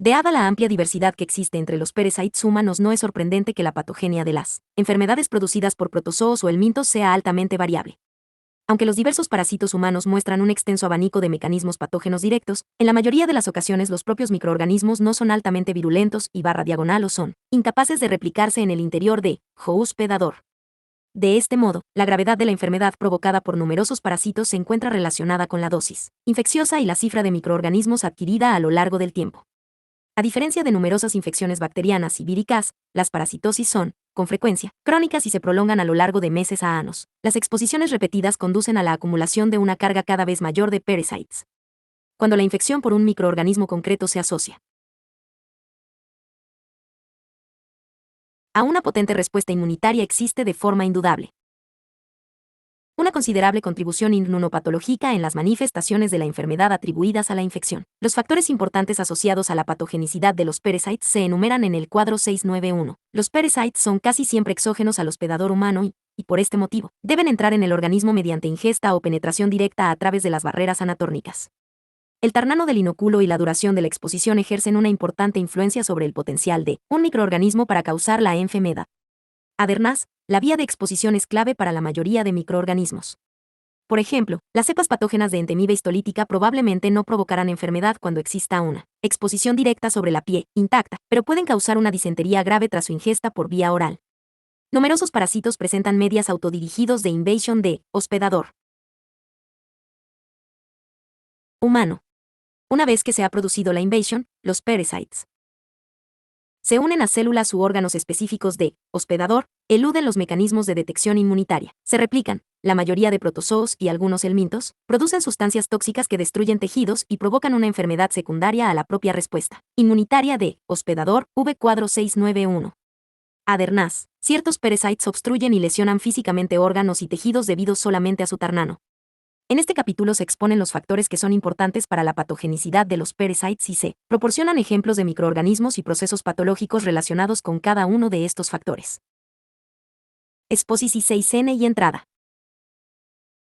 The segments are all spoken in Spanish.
Dada la amplia diversidad que existe entre los parasites humanos, no es sorprendente que la patogenia de las enfermedades producidas por protozoos o helmintos sea altamente variable. Aunque los diversos parásitos humanos muestran un extenso abanico de mecanismos patógenos directos, en la mayoría de las ocasiones los propios microorganismos no son altamente virulentos y /diagonal o son incapaces de replicarse en el interior de hospedador. De este modo, la gravedad de la enfermedad provocada por numerosos parásitos se encuentra relacionada con la dosis infecciosa y la cifra de microorganismos adquirida a lo largo del tiempo. A diferencia de numerosas infecciones bacterianas y víricas, las parasitosis son, con frecuencia, crónicas y se prolongan a lo largo de meses a años. Las exposiciones repetidas conducen a la acumulación de una carga cada vez mayor de parasites. Cuando la infección por un microorganismo concreto se asocia a una potente respuesta inmunitaria, existe de forma indudable una considerable contribución inmunopatológica en las manifestaciones de la enfermedad atribuidas a la infección. Los factores importantes asociados a la patogenicidad de los parasites se enumeran en el cuadro 691. Los parasites son casi siempre exógenos al hospedador humano y por este motivo, deben entrar en el organismo mediante ingesta o penetración directa a través de las barreras anatórnicas. El tamaño del inóculo y la duración de la exposición ejercen una importante influencia sobre el potencial de un microorganismo para causar la enfermedad. Además, la vía de exposición es clave para la mayoría de microorganismos. Por ejemplo, las cepas patógenas de Entamoeba histolítica probablemente no provocarán enfermedad cuando exista una exposición directa sobre la piel intacta, pero pueden causar una disentería grave tras su ingesta por vía oral. Numerosos parásitos presentan medios autodirigidos de invasión de hospedador humano. Una vez que se ha producido la invasión, los parasites se unen a células u órganos específicos de hospedador, eluden los mecanismos de detección inmunitaria, se replican. La mayoría de protozoos y algunos helmintos producen sustancias tóxicas que destruyen tejidos y provocan una enfermedad secundaria a la propia respuesta inmunitaria de hospedador, V cuadro 691. Además, ciertos parasites obstruyen y lesionan físicamente órganos y tejidos debido solamente a su tamaño. En este capítulo se exponen los factores que son importantes para la patogenicidad de los parasites y se proporcionan ejemplos de microorganismos y procesos patológicos relacionados con cada uno de estos factores. Exposición 6N y entrada.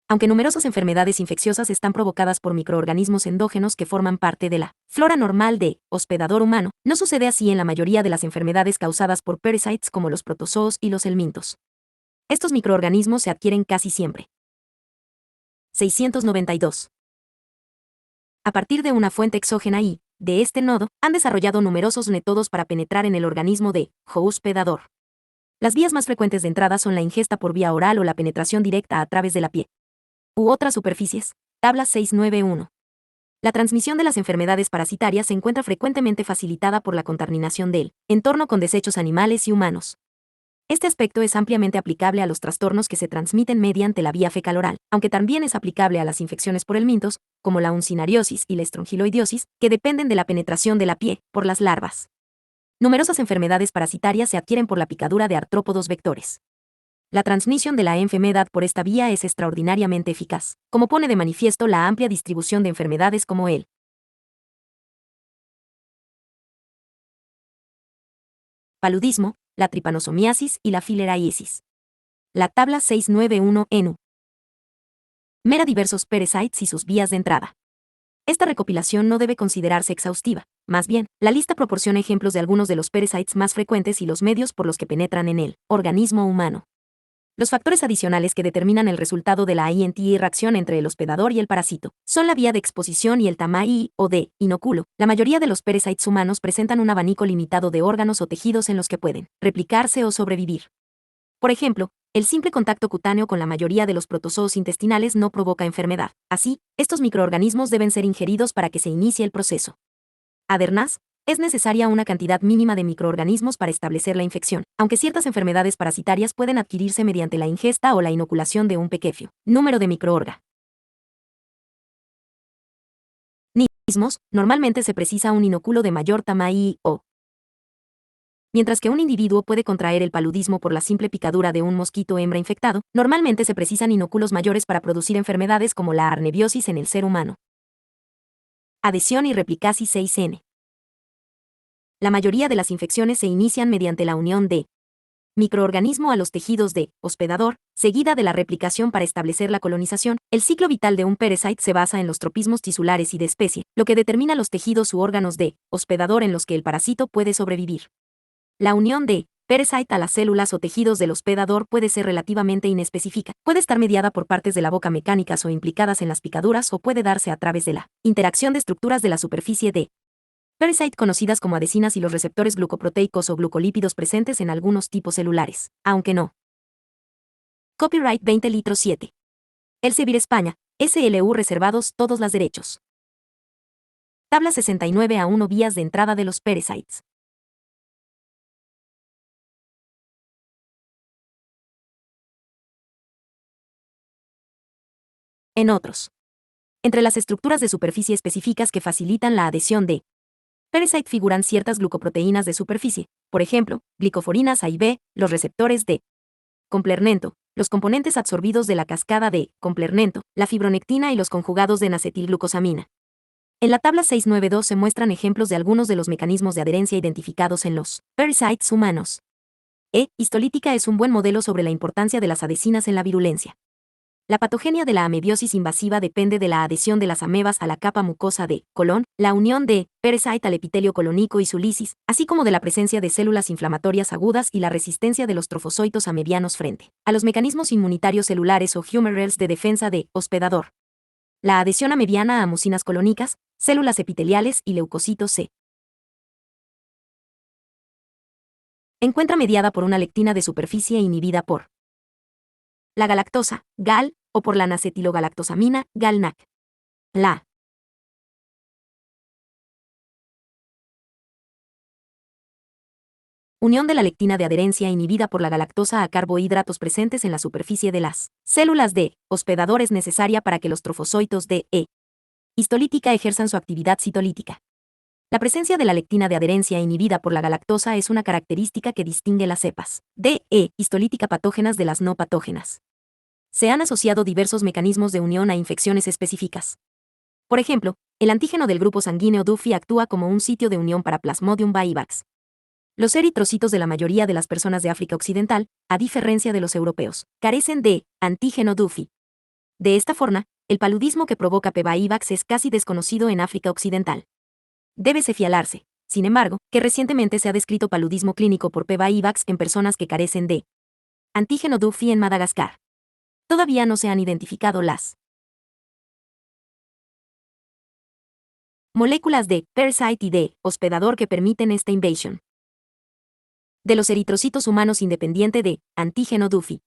Aunque numerosas enfermedades infecciosas están provocadas por microorganismos endógenos que forman parte de la flora normal de hospedador humano, no sucede así en la mayoría de las enfermedades causadas por parasites como los protozoos y los helmintos. Estos microorganismos se adquieren casi siempre 692. A partir de una fuente exógena y, de este nodo, han desarrollado numerosos métodos para penetrar en el organismo de hospedador. Las vías más frecuentes de entrada son la ingesta por vía oral o la penetración directa a través de la piel u otras superficies. Tabla 691. La transmisión de las enfermedades parasitarias se encuentra frecuentemente facilitada por la contaminación del entorno con desechos animales y humanos. Este aspecto es ampliamente aplicable a los trastornos que se transmiten mediante la vía fecal-oral, aunque también es aplicable a las infecciones por helmintos, como la uncinariosis y la estrongiloidiosis, que dependen de la penetración de la piel por las larvas. Numerosas enfermedades parasitarias se adquieren por la picadura de artrópodos vectores. La transmisión de la enfermedad por esta vía es extraordinariamente eficaz, como pone de manifiesto la amplia distribución de enfermedades como el paludismo, la tripanosomiasis y la filariasis. La tabla 691 ENU. Mera diversos parasites y sus vías de entrada. Esta recopilación no debe considerarse exhaustiva, más bien, la lista proporciona ejemplos de algunos de los parasites más frecuentes y los medios por los que penetran en el organismo humano. Los factores adicionales que determinan el resultado de la interacción entre el hospedador y el parásito son la vía de exposición y el tamaño o de inóculo. La mayoría de los parasites humanos presentan un abanico limitado de órganos o tejidos en los que pueden replicarse o sobrevivir. Por ejemplo, el simple contacto cutáneo con la mayoría de los protozoos intestinales no provoca enfermedad. Así, estos microorganismos deben ser ingeridos para que se inicie el proceso. Además, es necesaria una cantidad mínima de microorganismos para establecer la infección, aunque ciertas enfermedades parasitarias pueden adquirirse mediante la ingesta o la inoculación de un pequeño número de microorganismos. Normalmente se precisa un inóculo de mayor tamaño o mientras que un individuo puede contraer el paludismo por la simple picadura de un mosquito hembra infectado, normalmente se precisan inóculos mayores para producir enfermedades como la arnebiosis en el ser humano. Adhesión y replicasis 6N. La mayoría de las infecciones se inician mediante la unión de microorganismo a los tejidos de hospedador, seguida de la replicación para establecer la colonización. El ciclo vital de un parasite se basa en los tropismos tisulares y de especie, lo que determina los tejidos u órganos de hospedador en los que el parásito puede sobrevivir. La unión de parasite a las células o tejidos del hospedador puede ser relativamente inespecífica. Puede estar mediada por partes de la boca mecánicas o implicadas en las picaduras, o puede darse a través de la interacción de estructuras de la superficie de parasite conocidas como adhesinas y los receptores glucoproteicos o glucolípidos presentes en algunos tipos celulares, aunque no. Copyright 20 litros 7. Elsevier España, SLU reservados todos los derechos. Tabla 69 a 1 vías de entrada de los parasites. En otros. Entre las estructuras de superficie específicas que facilitan la adhesión de parasite figuran ciertas glucoproteínas de superficie, por ejemplo, glicoforinas A y B, los receptores de complemento, los componentes absorbidos de la cascada de complemento, la fibronectina y los conjugados de N-acetilglucosamina. En la tabla 692 se muestran ejemplos de algunos de los mecanismos de adherencia identificados en los parasites humanos. Histolítica es un buen modelo sobre la importancia de las adhesinas en la virulencia. La patogenia de la amebiosis invasiva depende de la adhesión de las amebas a la capa mucosa de colon, la unión de parasite al epitelio colónico y su lisis, así como de la presencia de células inflamatorias agudas y la resistencia de los trofozoitos amebianos frente a los mecanismos inmunitarios celulares o humoreles de defensa de hospedador. La adhesión amebiana a mucinas colónicas, células epiteliales y leucocitos se encuentra mediada por una lectina de superficie inhibida por la galactosa, GAL, o por la N-acetilgalactosamina, GALNAC. La unión de la lectina de adherencia inhibida por la galactosa a carbohidratos presentes en la superficie de las células de hospedador es necesaria para que los trofozoitos de histolítica ejerzan su actividad citolítica. La presencia de la lectina de adherencia inhibida por la galactosa es una característica que distingue las cepas de histolítica patógenas de las no patógenas. Se han asociado diversos mecanismos de unión a infecciones específicas. Por ejemplo, el antígeno del grupo sanguíneo Duffy actúa como un sitio de unión para Plasmodium vivax. Los eritrocitos de la mayoría de las personas de África Occidental, a diferencia de los europeos, carecen de antígeno Duffy. De esta forma, el paludismo que provoca P. vivax es casi desconocido en África Occidental. Debe señalarse, sin embargo, que recientemente se ha descrito paludismo clínico por P. vivax en personas que carecen de antígeno Duffy en Madagascar. Todavía no se han identificado las moléculas de parasite y de hospedador que permiten esta invasión de los eritrocitos humanos independiente de antígeno Duffy.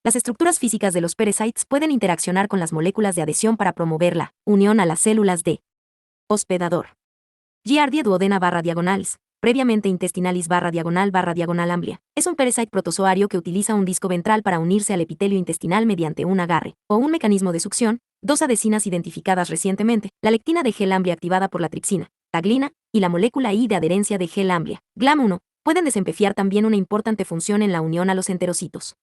Las estructuras físicas de los parasites pueden interaccionar con las moléculas de adhesión para promover la unión a las células de hospedador. Giardia duodena /diagonales, previamente intestinalis /diagonal amplia, es un parasite protozoario que utiliza un disco ventral para unirse al epitelio intestinal mediante un agarre o un mecanismo de succión. Dos adhesinas identificadas recientemente, la lectina de gel amblia activada por la tripsina, taglina, y la molécula I de adherencia de gel amblia, GLAM1, pueden desempeñar también una importante función en la unión a los enterocitos.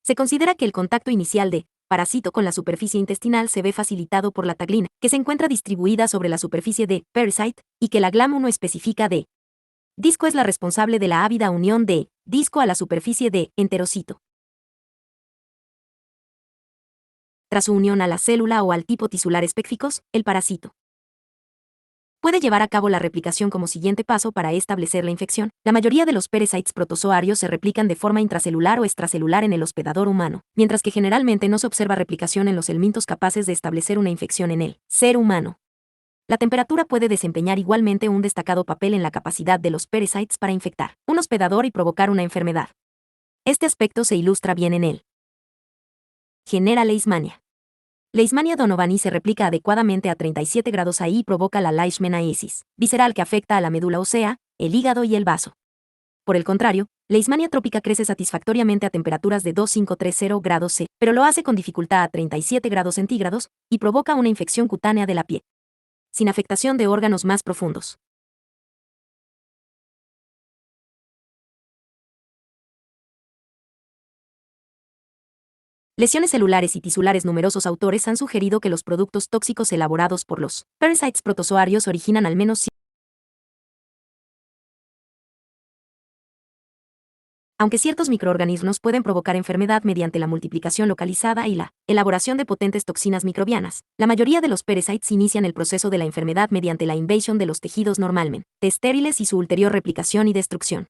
Se considera que el contacto inicial de parásito con la superficie intestinal se ve facilitado por la taglina, que se encuentra distribuida sobre la superficie de parasite, y que la GLAM1 específica de disco es la responsable de la ávida unión de disco a la superficie de enterocito. Tras su unión a la célula o al tipo tisular específicos, el parásito puede llevar a cabo la replicación como siguiente paso para establecer la infección. La mayoría de los parasites protozoarios se replican de forma intracelular o extracelular en el hospedador humano, mientras que generalmente no se observa replicación en los elementos capaces de establecer una infección en el ser humano. La temperatura puede desempeñar igualmente un destacado papel en la capacidad de los parasites para infectar un hospedador y provocar una enfermedad. Este aspecto se ilustra bien en el genera Leishmania. Leishmania donovani se replica adecuadamente a 37 grados ahí y provoca la leishmaniasis visceral que afecta a la médula ósea, el hígado y el vaso. Por el contrario, Leishmania trópica crece satisfactoriamente a temperaturas de 2530 grados C, pero lo hace con dificultad a 37 grados centígrados y provoca una infección cutánea de la piel, sin afectación de órganos más profundos. Lesiones celulares y tisulares. Numerosos autores han sugerido que los productos tóxicos elaborados por los parasites protozoarios originan al menos Aunque ciertos microorganismos pueden provocar enfermedad mediante la multiplicación localizada y la elaboración de potentes toxinas microbianas, la mayoría de los parasites inician el proceso de la enfermedad mediante la invasión de los tejidos normalmente estériles y su ulterior replicación y destrucción.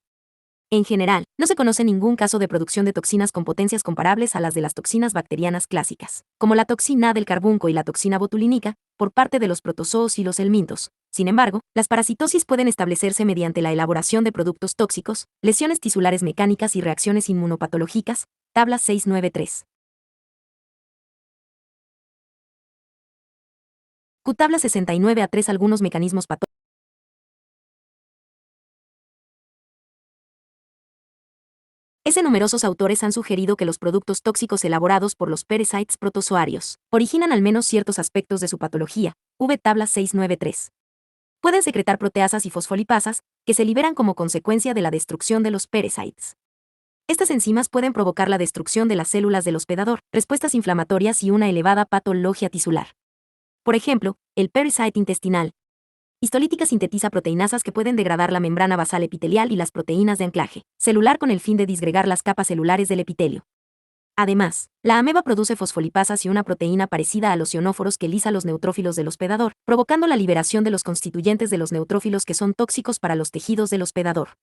En general, no se conoce ningún caso de producción de toxinas con potencias comparables a las de las toxinas bacterianas clásicas, como la toxina del carbunco y la toxina botulínica, por parte de los protozoos y los helmintos. Sin embargo, las parasitosis pueden establecerse mediante la elaboración de productos tóxicos, lesiones tisulares mecánicas y reacciones inmunopatológicas, tabla 693. Q tabla 69A3. Algunos mecanismos patológicos. Numerosos autores han sugerido que los productos tóxicos elaborados por los parasites protozoarios originan al menos ciertos aspectos de su patología, V tabla 693. Pueden secretar proteasas y fosfolipasas, que se liberan como consecuencia de la destrucción de los parasites. Estas enzimas pueden provocar la destrucción de las células del hospedador, respuestas inflamatorias y una elevada patología tisular. Por ejemplo, el parasite intestinal histolítica sintetiza proteinasas que pueden degradar la membrana basal epitelial y las proteínas de anclaje celular con el fin de disgregar las capas celulares del epitelio. Además, la ameba produce fosfolipasas y una proteína parecida a los ionóforos que lisa los neutrófilos del hospedador, provocando la liberación de los constituyentes de los neutrófilos que son tóxicos para los tejidos del hospedador.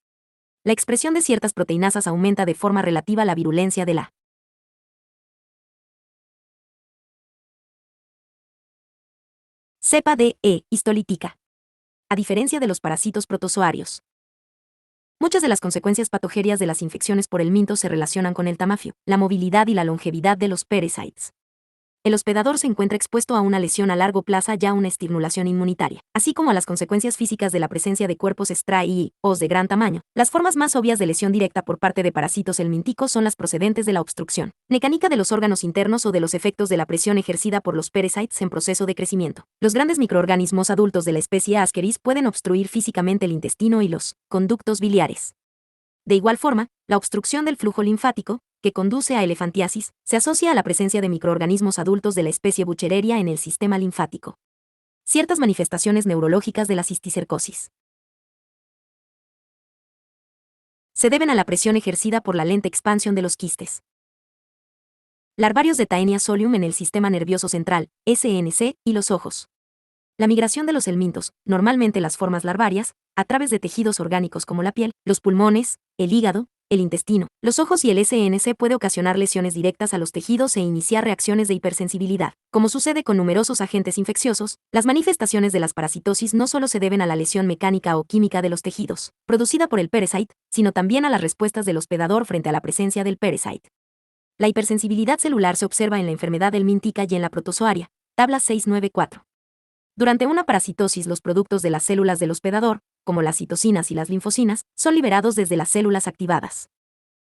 La expresión de ciertas proteinasas aumenta de forma relativa la virulencia de la cepa de E. histolítica. A diferencia de los parásitos protozoarios, muchas de las consecuencias patogénicas de las infecciones por helminto se relacionan con el tamaño, la movilidad y la longevidad de los parasites. El hospedador se encuentra expuesto a una lesión a largo plazo, ya una estimulación inmunitaria, así como a las consecuencias físicas de la presencia de cuerpos os de gran tamaño. Las formas más obvias de lesión directa por parte de parásitos helmínticos son las procedentes de la obstrucción mecánica de los órganos internos o de los efectos de la presión ejercida por los parasites en proceso de crecimiento. Los grandes microorganismos adultos de la especie Ascaris pueden obstruir físicamente el intestino y los conductos biliares. De igual forma, la obstrucción del flujo linfático, que conduce a elefantiasis, se asocia a la presencia de microorganismos adultos de la especie Buchereria en el sistema linfático. Ciertas manifestaciones neurológicas de la cisticercosis se deben a la presión ejercida por la lenta expansión de los quistes larvarios de Taenia solium en el sistema nervioso central, SNC, y los ojos. La migración de los helmintos, normalmente las formas larvarias, a través de tejidos orgánicos como la piel, los pulmones, el hígado, el intestino, los ojos y el SNC puede ocasionar lesiones directas a los tejidos e iniciar reacciones de hipersensibilidad. Como sucede con numerosos agentes infecciosos, las manifestaciones de las parasitosis no solo se deben a la lesión mecánica o química de los tejidos, producida por el parasite, sino también a las respuestas del hospedador frente a la presencia del parasite. La hipersensibilidad celular se observa en la enfermedad helmíntica y en la protozoaria, tabla 694. Durante una parasitosis, los productos de las células del hospedador, como las citocinas y las linfocinas, son liberados desde las células activadas.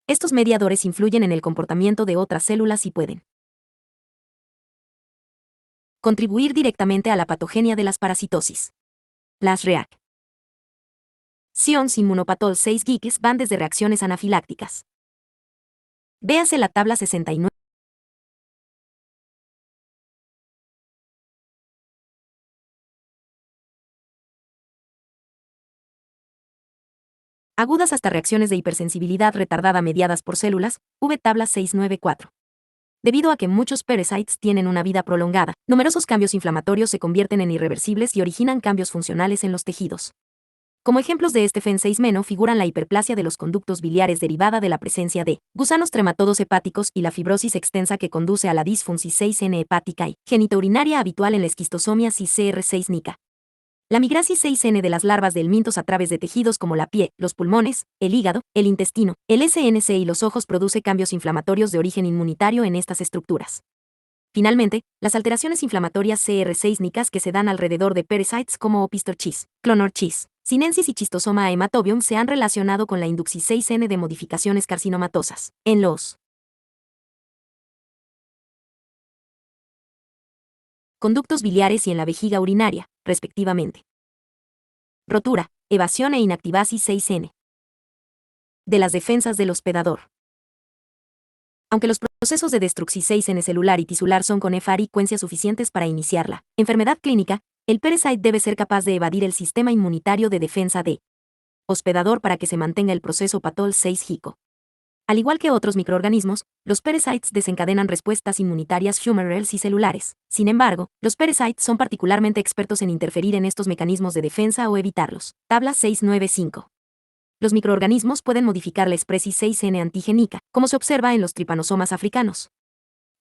Estos mediadores influyen en el comportamiento de otras células y pueden contribuir directamente a la patogenia de las parasitosis. Las reacciones inmunopatol 6 GICs van desde reacciones anafilácticas. Véase la tabla 69. Agudas hasta reacciones de hipersensibilidad retardada mediadas por células, V tabla 694. Debido a que muchos parasites tienen una vida prolongada, numerosos cambios inflamatorios se convierten en irreversibles y originan cambios funcionales en los tejidos. Como ejemplos de este fenseismeno figuran la hiperplasia de los conductos biliares derivada de la presencia de gusanos trematodos hepáticos y la fibrosis extensa que conduce a la disfunción 6N hepática y genitourinaria habitual en la esquistosomia CR6 nica. La migrasis 6N de las larvas de helmintos a través de tejidos como la piel, los pulmones, el hígado, el intestino, el SNC y los ojos produce cambios inflamatorios de origen inmunitario en estas estructuras. Finalmente, las alteraciones inflamatorias CR6 nicas que se dan alrededor de parasites como Opisthorchis, Clonorchis, Sinensis y Schistosoma hematobium se han relacionado con la inducción 6N de modificaciones carcinomatosas en los conductos biliares y en la vejiga urinaria, respectivamente. Rotura, evasión e inactivasis 6N. De las defensas del hospedador. Aunque los procesos de destrucción 6N celular y tisular son con frecuencia suficientes para iniciar la enfermedad clínica, el parasite debe ser capaz de evadir el sistema inmunitario de defensa de hospedador para que se mantenga el proceso patol 6 GICO. Al igual que otros microorganismos, los parasites desencadenan respuestas inmunitarias humoreals y celulares. Sin embargo, los parasites son particularmente expertos en interferir en estos mecanismos de defensa o evitarlos. Tabla 695. Los microorganismos pueden modificar la especies 6N antigénica, como se observa en los tripanosomas africanos.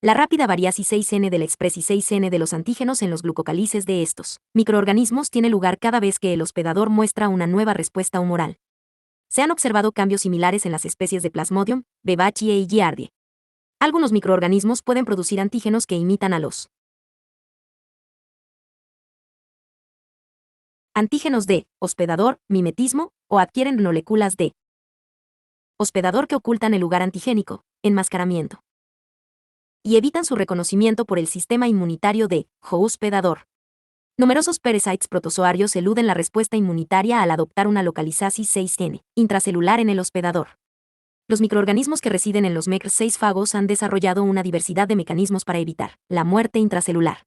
La rápida variación 6N de la especie 6N de los antígenos en los glucocálices de estos microorganismos tiene lugar cada vez que el hospedador muestra una nueva respuesta humoral. Se han observado cambios similares en las especies de Plasmodium, Vivaceae y Giardia. Algunos microorganismos pueden producir antígenos que imitan a los antígenos de hospedador, mimetismo, o adquieren moléculas de hospedador que ocultan el lugar antigénico, enmascaramiento, y evitan su reconocimiento por el sistema inmunitario de hospedador. Numerosos parasites protozoarios eluden la respuesta inmunitaria al adoptar una localización 6N intracelular en el hospedador. Los microorganismos que residen en los MECR6 fagos han desarrollado una diversidad de mecanismos para evitar la muerte intracelular.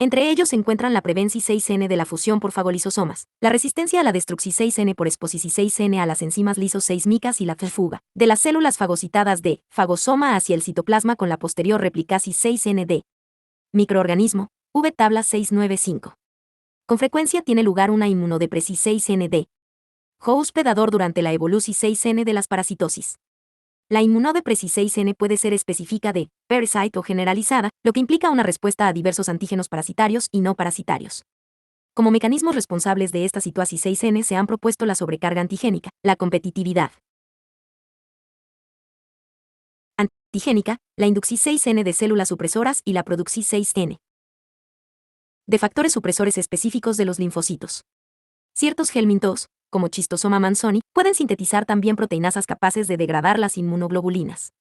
Entre ellos se encuentran la prevencia 6N de la fusión por fagolisosomas, la resistencia a la destrucción 6N por exposición 6N a las enzimas lisoseismicas y la fuga de las células fagocitadas de fagosoma hacia el citoplasma con la posterior replicación 6N de microorganismo, V tabla 695. Con frecuencia tiene lugar una inmunodepresión 6N de hospedador durante la evolución 6N de las parasitosis. La inmunodepresión 6N puede ser específica de parasite o generalizada, lo que implica una respuesta a diversos antígenos parasitarios y no parasitarios. Como mecanismos responsables de esta situación 6N se han propuesto la sobrecarga antigénica, la competitividad antigénica, la inducción 6N de células supresoras y la producción 6N de factores supresores específicos de los linfocitos. Ciertos helmintos, como Schistosoma manzoni, pueden sintetizar también proteinasas capaces de degradar las inmunoglobulinas.